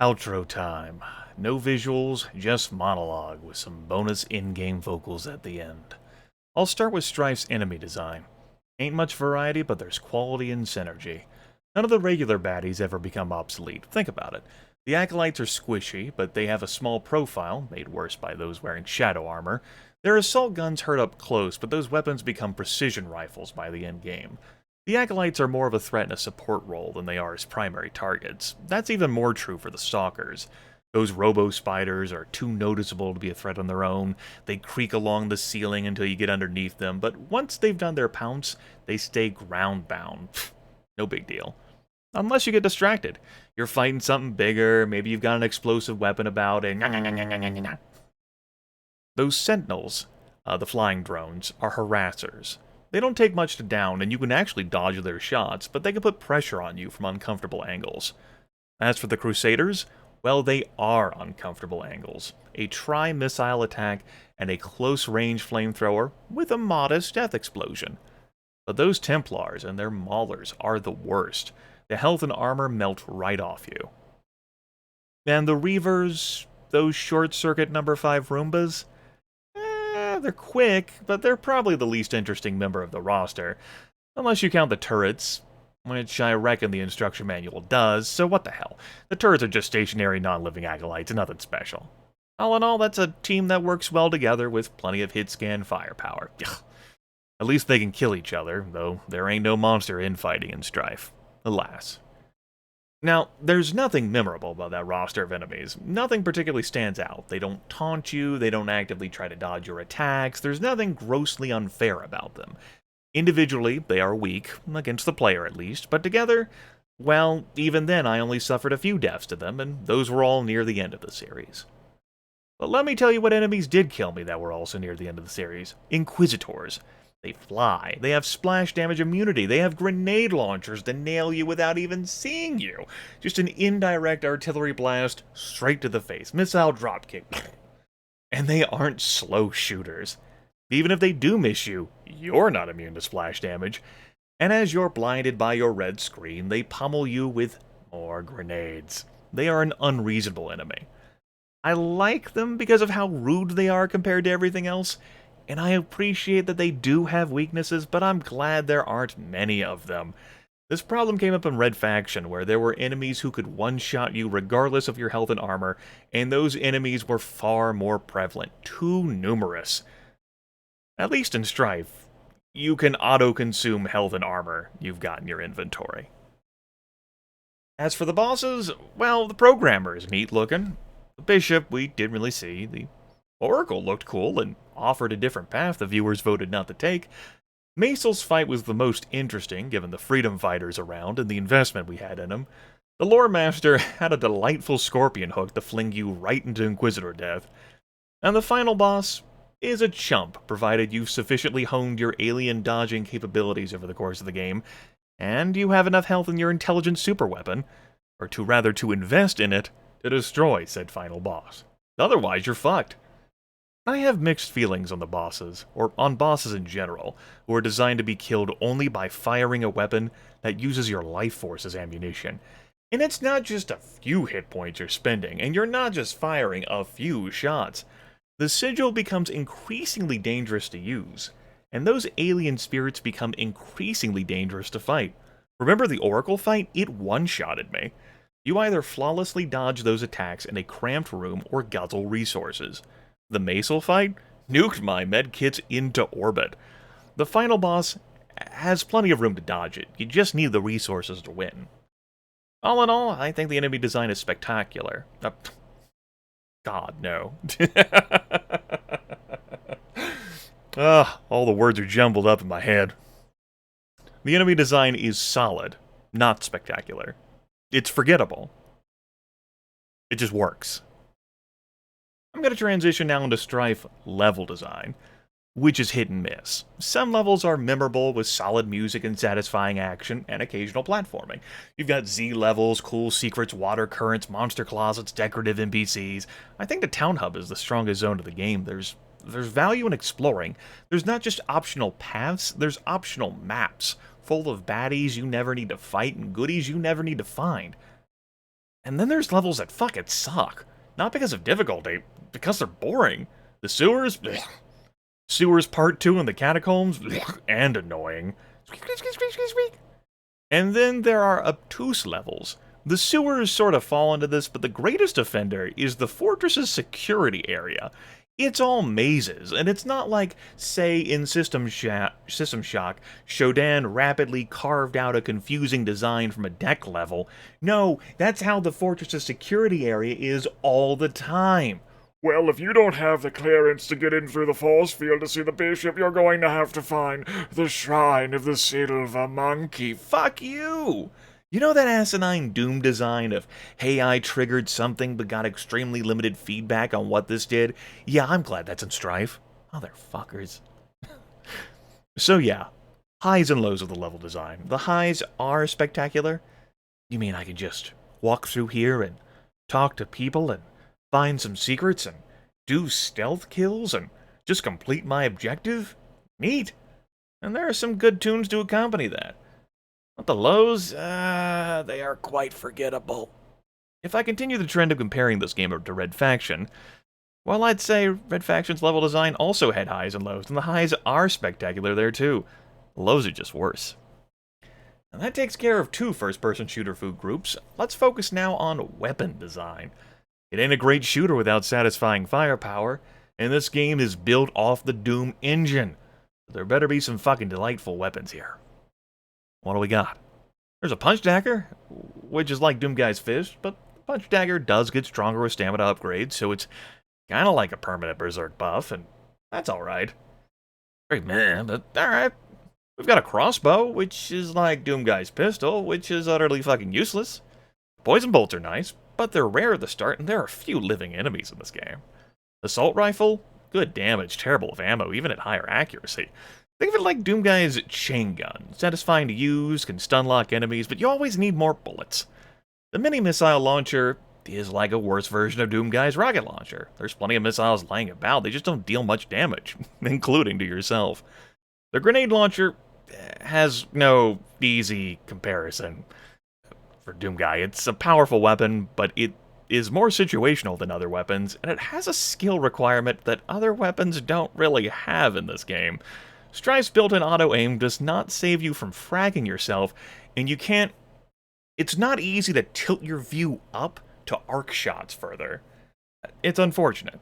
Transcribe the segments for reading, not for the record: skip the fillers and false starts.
Outro time. No visuals, just monologue with some bonus in-game vocals at the end. I'll start with Strife's enemy design. Ain't much variety, but there's quality and synergy. None of the regular baddies ever become obsolete. Think about it. The Acolytes are squishy, but they have a small profile, made worse by those wearing shadow armor. Their assault guns hurt up close, but those weapons become precision rifles by the end game. The Acolytes are more of a threat in a support role than they are as primary targets. That's even more true for the Stalkers. Those robo-spiders are too noticeable to be a threat on their own. They creak along the ceiling until you get underneath them, but once they've done their pounce, they stay ground-bound. No big deal. Unless you get distracted. You're fighting something bigger, maybe you've got an explosive weapon about, and those Sentinels, the flying drones, are harassers. They don't take much to down, and you can actually dodge their shots, but they can put pressure on you from uncomfortable angles. As for the Crusaders, well, they are uncomfortable angles. A tri-missile attack and a close-range flamethrower with a modest death explosion. But those Templars and their Maulers are the worst. The health and armor melt right off you. And the Reavers, those short-circuit number 5 Roombas, they're quick, but they're probably the least interesting member of the roster. Unless you count the turrets, which I reckon the instruction manual does, so what the hell. The turrets are just stationary, non-living acolytes, nothing special. All in all, that's a team that works well together with plenty of hit-scan firepower. Ugh. At least they can kill each other, though there ain't no monster infighting in Strife. Alas. Now, there's nothing memorable about that roster of enemies. Nothing particularly stands out. They don't taunt you, they don't actively try to dodge your attacks, there's nothing grossly unfair about them. Individually, they are weak, against the player at least, but together, well, even then I only suffered a few deaths to them, and those were all near the end of the series. But let me tell you what enemies did kill me that were also near the end of the series. Inquisitors. They fly, they have splash damage immunity, they have grenade launchers to nail you without even seeing you. Just an indirect artillery blast straight to the face, missile dropkick. And they aren't slow shooters. Even if they do miss you, you're not immune to splash damage. And as you're blinded by your red screen, they pummel you with more grenades. They are an unreasonable enemy. I like them because of how rude they are compared to everything else, and I appreciate that they do have weaknesses, but I'm glad there aren't many of them. This problem came up in Red Faction, where there were enemies who could one-shot you regardless of your health and armor, and those enemies were far more prevalent, too numerous. At least in Strife, you can auto-consume health and armor you've got in your inventory. As for the bosses, well, the Programmer is neat-looking. The Bishop we didn't really see. The Oracle looked cool and offered a different path the viewers voted not to take. Maesel's fight was the most interesting, given the freedom fighters around and the investment we had in him. The Lore Master had a delightful scorpion hook to fling you right into Inquisitor death. And the final boss is a chump, provided you've sufficiently honed your alien dodging capabilities over the course of the game, and you have enough health in your intelligent superweapon, or to invest in it, to destroy said final boss. Otherwise, you're fucked. I have mixed feelings on the bosses, or on bosses in general, who are designed to be killed only by firing a weapon that uses your life force as ammunition. And it's not just a few hit points you're spending, and you're not just firing a few shots. The sigil becomes increasingly dangerous to use, and those alien spirits become increasingly dangerous to fight. Remember the Oracle fight? It one-shotted me. You either flawlessly dodge those attacks in a cramped room or guzzle resources. The Maesel fight nuked my medkits into orbit. The final boss has plenty of room to dodge it, you just need the resources to win. All in all, I think the enemy design is spectacular. God, no. All the words are jumbled up in my head. The enemy design is solid, not spectacular. It's forgettable. It just works. I'm going to transition now into Strife level design, which is hit and miss. Some levels are memorable with solid music and satisfying action, and occasional platforming. You've got Z levels, cool secrets, water currents, monster closets, decorative NPCs. I think the Town Hub is the strongest zone of the game. There's value in exploring. There's not just optional paths, there's optional maps, full of baddies you never need to fight and goodies you never need to find. And then there's levels that fucking suck. Not because of difficulty, because they're boring. The sewers, blech. Sewers Part 2 in the catacombs, blech, and annoying. And then there are obtuse levels. The sewers sort of fall into this, but the greatest offender is the fortress's security area. It's all mazes, and it's not like, say, in System Shock, Shodan rapidly carved out a confusing design from a deck level. No, that's how the fortress's security area is all the time. Well, if you don't have the clearance to get in through the force field to see the bishop, you're going to have to find the Shrine of the Silver Monkey. Fuck you! You know that asinine Doom design of, hey, I triggered something but got extremely limited feedback on what this did? Yeah, I'm glad that's in Strife. Motherfuckers. So yeah, highs and lows of the level design. The highs are spectacular. You mean I can just walk through here and talk to people and find some secrets and do stealth kills and just complete my objective? Neat. And there are some good tunes to accompany that. But the lows, they are quite forgettable. If I continue the trend of comparing this game to Red Faction, well, I'd say Red Faction's level design also had highs and lows, and the highs are spectacular there too. The lows are just worse. And that takes care of two first-person shooter food groups. Let's focus now on weapon design. It ain't a great shooter without satisfying firepower, and this game is built off the Doom engine. There better be some fucking delightful weapons here. What do we got? There's a punch dagger, which is like Doomguy's fist, but the punch dagger does get stronger with stamina upgrades, so it's kind of like a permanent berserk buff, and that's alright. Very meh, but alright. We've got a crossbow, which is like Doomguy's pistol, which is utterly fucking useless. Poison bolts are nice, but they're rare at the start, and there are few living enemies in this game. Assault rifle, good damage, terrible of ammo, even at higher accuracy. Think of it like Doomguy's chain gun. Satisfying to use, can stun lock enemies, but you always need more bullets. The mini-missile launcher is like a worse version of Doomguy's rocket launcher. There's plenty of missiles lying about, they just don't deal much damage, including to yourself. The grenade launcher has no easy comparison for Doomguy. It's a powerful weapon, but it is more situational than other weapons, and it has a skill requirement that other weapons don't really have in this game. Strife's built-in auto-aim does not save you from fragging yourself, and you can't... It's not easy to tilt your view up to arc shots further. It's unfortunate.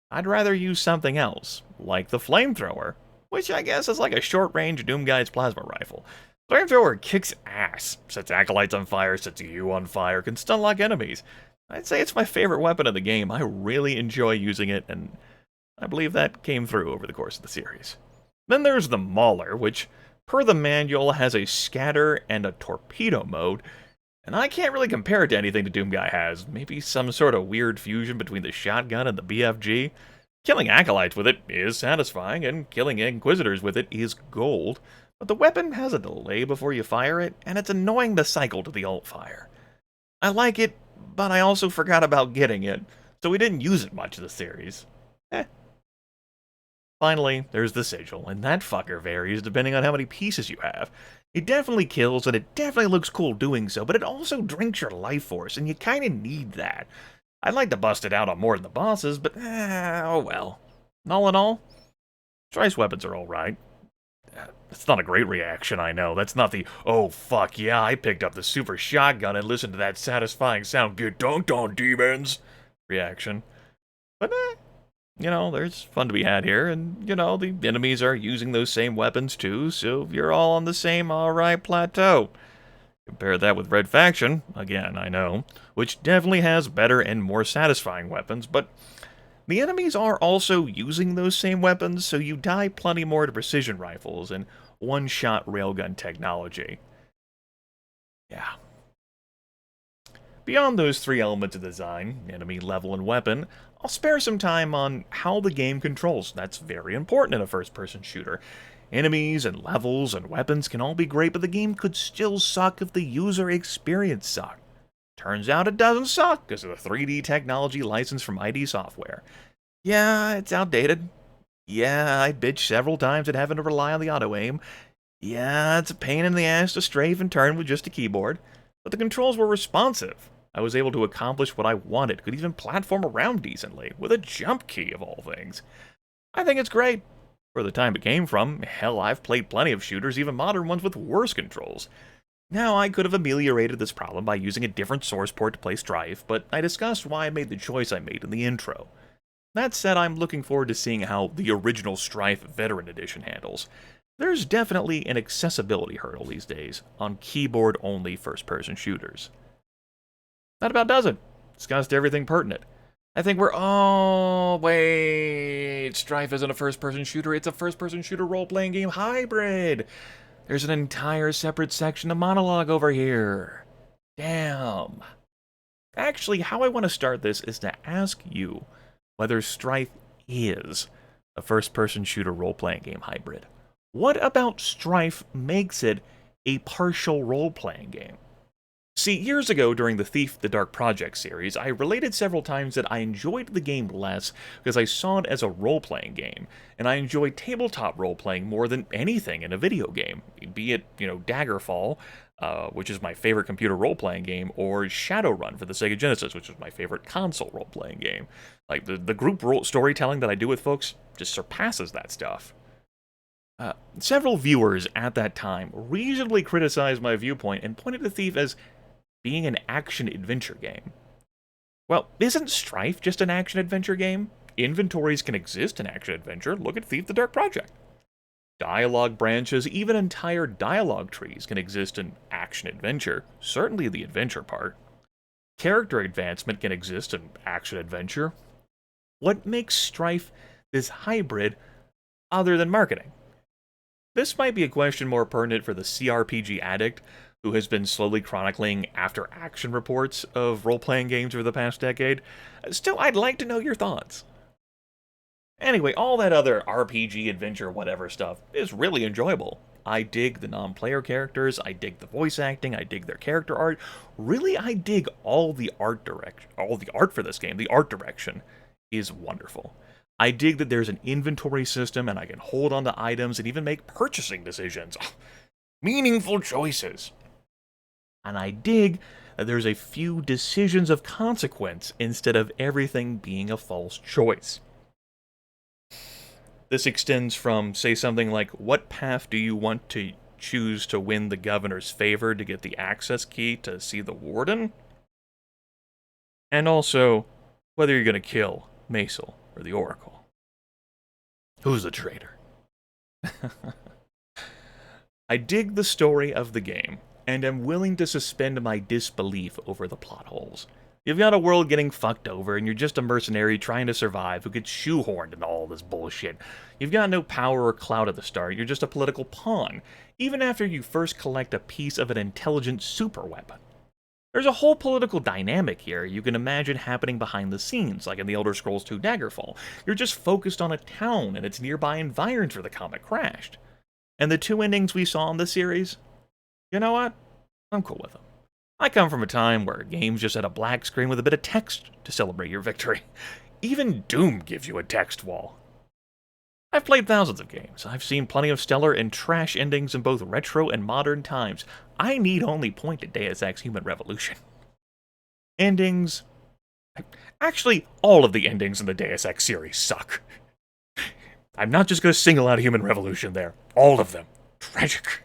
I'd rather use something else, like the flamethrower, which I guess is like a short-range Doomguy's plasma rifle. Flamethrower kicks ass, sets acolytes on fire, sets you on fire, can stun lock enemies. I'd say it's my favorite weapon in the game. I really enjoy using it, and I believe that came through over the course of the series. Then there's the Mauler, which, per the manual, has a scatter and a torpedo mode, and I can't really compare it to anything the Doomguy has. Maybe some sort of weird fusion between the shotgun and the BFG. Killing acolytes with it is satisfying, and killing inquisitors with it is gold, but the weapon has a delay before you fire it, and it's annoying to cycle to the alt fire. I like it, but I also forgot about getting it, so we didn't use it much in the series. Finally, there's the sigil, and that fucker varies depending on how many pieces you have. It definitely kills, and it definitely looks cool doing so, but it also drinks your life force, and you kinda need that. I'd like to bust it out on more than the bosses, but oh well. All in all, Strife's weapons are alright. It's not a great reaction, I know. That's not the, oh fuck yeah, I picked up the super shotgun and listened to that satisfying sound, get dunked on, demons, reaction. But you know, there's fun to be had here, and, you know, the enemies are using those same weapons too, so you're all on the same alright plateau. Compare that with Red Faction, again, I know, which definitely has better and more satisfying weapons, but the enemies are also using those same weapons, so you die plenty more to precision rifles and one-shot railgun technology. Yeah. Beyond those three elements of design, enemy, level, and weapon, I'll spare some time on how the game controls. That's very important in a first-person shooter. Enemies and levels and weapons can all be great, but the game could still suck if the user experience sucked. Turns out it doesn't suck because of the 3D technology licensed from ID Software. Yeah, it's outdated. Yeah, I bitched several times at having to rely on the auto-aim. Yeah, it's a pain in the ass to strafe and turn with just a keyboard. But the controls were responsive. I was able to accomplish what I wanted, could even platform around decently, with a jump key of all things. I think it's great. For the time it came from, hell, I've played plenty of shooters, even modern ones with worse controls. Now, I could have ameliorated this problem by using a different source port to play Strife, but I discussed why I made the choice I made in the intro. That said, I'm looking forward to seeing how the original Strife Veteran Edition handles. There's definitely an accessibility hurdle these days on keyboard-only first-person shooters. That about does it. Discussed everything pertinent. I think we're... Oh, wait. Strife isn't a first-person shooter. It's a first-person shooter role-playing game hybrid. There's an entire separate section of monologue over here. Damn. Actually, how I want to start this is to ask you whether Strife is a first-person shooter role-playing game hybrid. What about Strife makes it a partial role-playing game? See, years ago during the Thief the Dark Project series, I related several times that I enjoyed the game less because I saw it as a role-playing game, and I enjoyed tabletop role-playing more than anything in a video game, be it, Daggerfall, which is my favorite computer role-playing game, or Shadowrun for the Sega Genesis, which is my favorite console role-playing game. Like, the group storytelling that I do with folks just surpasses that stuff. Several viewers at that time reasonably criticized my viewpoint and pointed to Thief as being an action-adventure game. Well, isn't Strife just an action-adventure game? Inventories can exist in action-adventure. Look at Thief the Dark Project. Dialogue branches, even entire dialogue trees can exist in action-adventure. Certainly the adventure part. Character advancement can exist in action-adventure. What makes Strife this hybrid other than marketing? This might be a question more pertinent for the CRPG addict, who has been slowly chronicling after-action reports of role-playing games over the past decade. Still, I'd like to know your thoughts. Anyway, all that other RPG, adventure, whatever stuff is really enjoyable. I dig the non-player characters, I dig the voice acting, I dig their character art. Really, I dig all the art for this game. The art direction is wonderful. I dig that there's an inventory system and I can hold on to items and even make purchasing decisions. Meaningful choices. And I dig that there's a few decisions of consequence instead of everything being a false choice. This extends from, say, something like, what path do you want to choose to win the governor's favor to get the access key to see the warden? And also, whether you're going to kill Maisel or the Oracle. Who's the traitor? I dig the story of the game, and am willing to suspend my disbelief over the plot holes. You've got a world getting fucked over, and you're just a mercenary trying to survive who gets shoehorned into all this bullshit. You've got no power or clout at the start, you're just a political pawn, even after you first collect a piece of an intelligent superweapon. There's a whole political dynamic here you can imagine happening behind the scenes, like in the Elder Scrolls II Daggerfall. You're just focused on a town and its nearby environs where the comet crashed. And the two endings we saw in the series? You know what? I'm cool with them. I come from a time where games just had a black screen with a bit of text to celebrate your victory. Even Doom gives you a text wall. I've played thousands of games. I've seen plenty of stellar and trash endings in both retro and modern times. I need only point at Deus Ex Human Revolution. Endings... Actually, all of the endings in the Deus Ex series suck. I'm not just going to single out Human Revolution there. All of them. Tragic.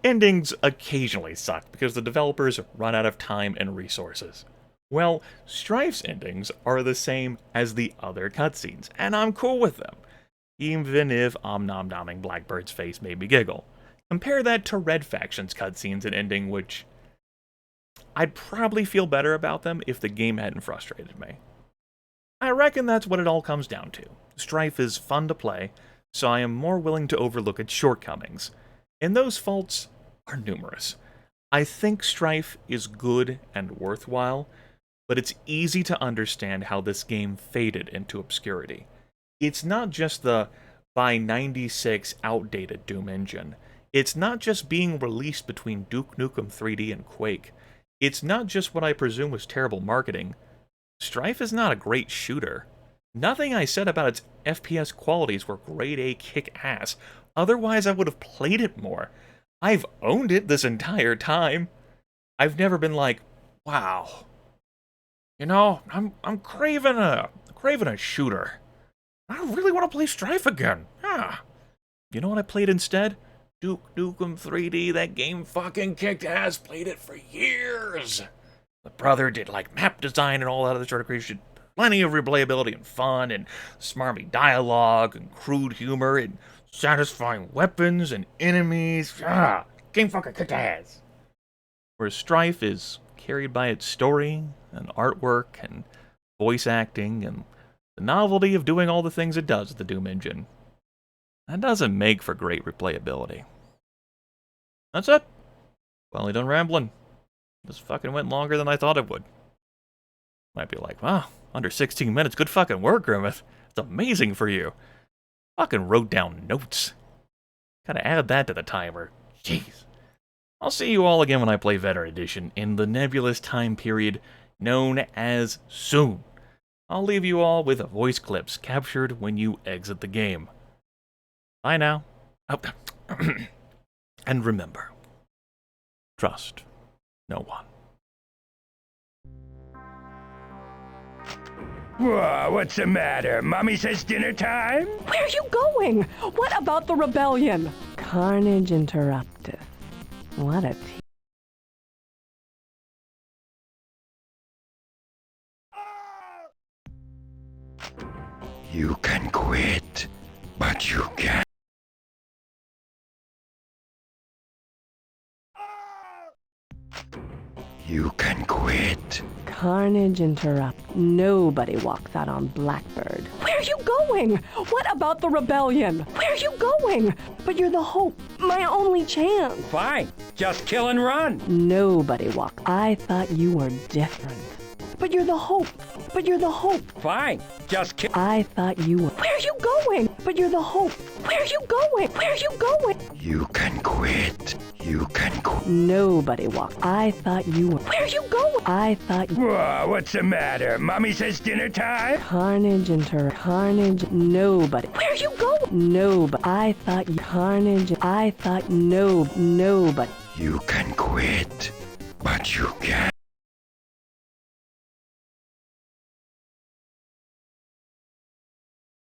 Endings occasionally suck because the developers run out of time and resources. Well, Strife's endings are the same as the other cutscenes, and I'm cool with them, even if nom-nomming Blackbird's face made me giggle. Compare that to Red Faction's cutscenes and ending, which I'd probably feel better about them if the game hadn't frustrated me. I reckon that's what it all comes down to. Strife is fun to play, so I am more willing to overlook its shortcomings. And those faults are numerous. I think Strife is good and worthwhile, but it's easy to understand how this game faded into obscurity. It's not just the, by 96, outdated Doom engine. It's not just being released between Duke Nukem 3D and Quake. It's not just what I presume was terrible marketing. Strife is not a great shooter. Nothing I said about its FPS qualities were grade A kick-ass. Otherwise, I would have played it more. I've owned it this entire time. I've never been like, Wow. You know, I'm craving a shooter. I really want to play Strife again. Yeah. You know what I played instead? Duke Nukem 3D. That game fucking kicked ass. Played it for years. The brother did like map design and all that other sort of crazy shit. Plenty of replayability and fun and smarmy dialogue and crude humor and satisfying weapons and enemies. Ah, game fucking kicked ass. Whereas Strife is carried by its story and artwork and voice acting and the novelty of doing all the things it does with the Doom engine. That doesn't make for great replayability. That's it. Finally done rambling. This fucking went longer than I thought it would. Might be like, wow, under 16 minutes, good fucking work, Grimith. It's amazing for you. Fucking wrote down notes. Gotta add that to the timer. Jeez. I'll see you all again when I play Veteran Edition in the nebulous time period known as soon. I'll leave you all with voice clips captured when you exit the game. Bye now. Oh, and remember, trust no one. Whoa, what's the matter? Mommy says dinner time? Where are you going? What about the rebellion? Carnage interrupteth. What a You can quit, but you can't. You can quit. Carnage interrupt. Nobody walks out on Blackbird. Where are you going? What about the rebellion? Where are you going? But you're the hope, my only chance. Fine, just kill and run. Nobody walks. I thought you were different. But you're the hope. But you're the hope. Fine, just kill. I thought you were. Where are you going? But you're the hope. Where are you going? Where are you going? You can quit. You can quit. Nobody walks. I thought you were. Where are you going? I thought. Whoa, what's the matter? Mommy says dinner time? Carnage Carnage. Nobody. Where are you going? Nobody. I thought you. Carnage. I thought nobody. You can quit, but you can't.